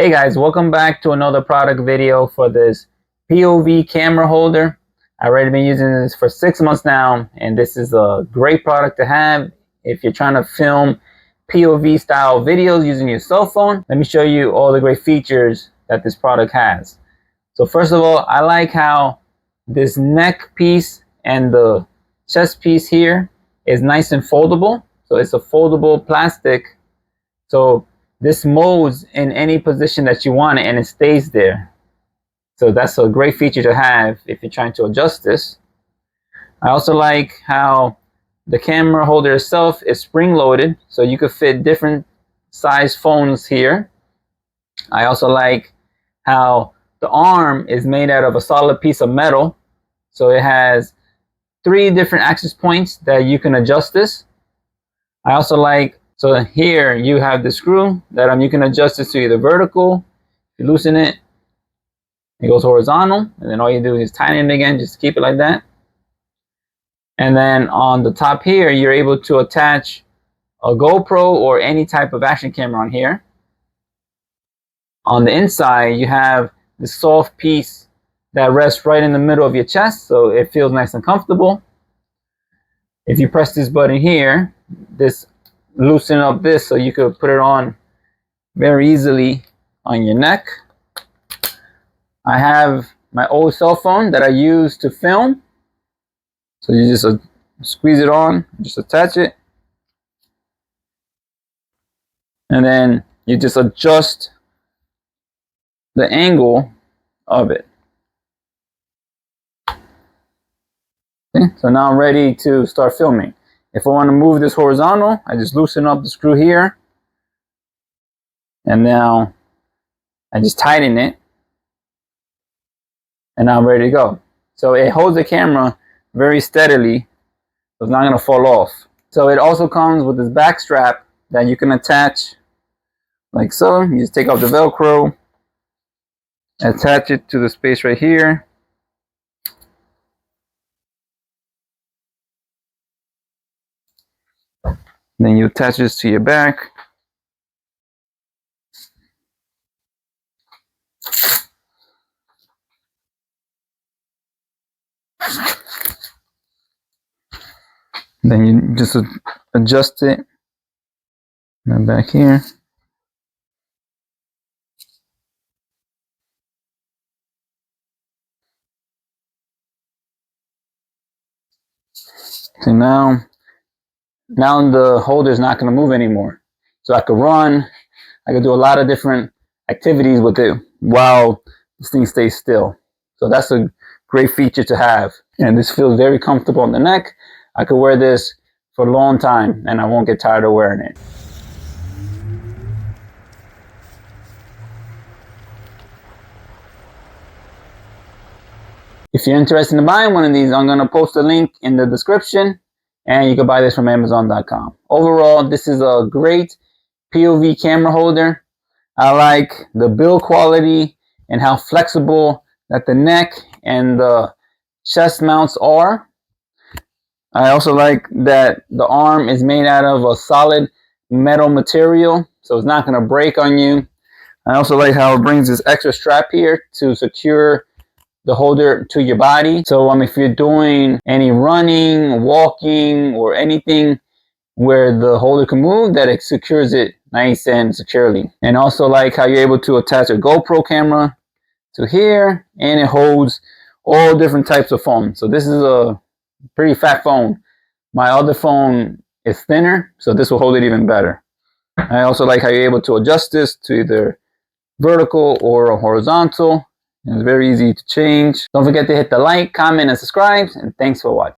Hey guys, welcome back to another product video for this POV camera holder. I've already been using this for 6 months now, and this is a great product to have if you're trying to film POV style videos using your cell phone. Let me show you all the great features that this product has. So first of all, I like how this neck piece and the chest piece here is nice and foldable. So it's a foldable plastic. So this molds in any position that you want it and it stays there. So that's a great feature to have if you're trying to adjust this. I also like how the camera holder itself is spring loaded, so you could fit different size phones here. I also like how the arm is made out of a solid piece of metal. So it has 3 different access points that you can adjust this. I also like, so here you have the screw that you can adjust this to either vertical. If you loosen it, it goes horizontal, and then all you do is tighten it again, just keep it like that. And then on the top here, you're able to attach a GoPro or any type of action camera on here. On the inside, you have this soft piece that rests right in the middle of your chest, so it feels nice and comfortable. If you press this button here, this loosen up this so you could put it on very easily on your neck. I have my old cell phone that I use to film, so you just squeeze it on, just attach it, and then you just adjust the angle of it. Okay, so now I'm ready to start filming. If I want to move this horizontal, I just loosen up the screw here, and now I just tighten it, and now I'm ready to go. So it holds the camera very steadily, so it's not going to fall off. So it also comes with this back strap that you can attach like so. You just take off the Velcro, attach it to the space right here. Then you attach this to your back. Then you just adjust it. And back here. So now the holder is not going to move anymore. So I could run, I could do a lot of different activities with it while this thing stays still. So that's a great feature to have. And this feels very comfortable on the neck. I could wear this for a long time and I won't get tired of wearing it. If you're interested in buying one of these, I'm going to post a link in the description, and you can buy this from Amazon.com. Overall, this is a great POV camera holder. I like the build quality and how flexible that the neck and the chest mounts are. I also like that the arm is made out of a solid metal material, so it's not going to break on you. I also like how it brings this extra strap here to secure the holder to your body. So if you're doing any running, walking, or anything where the holder can move, that it secures it nice and securely. And also like how you're able to attach a GoPro camera to here, and it holds all different types of phones. So this is a pretty fat phone. My other phone is thinner, so this will hold it even better. I also like how you're able to adjust this to either vertical or horizontal. It's very easy to change. Don't forget to hit the like, comment, and subscribe, and thanks for watching.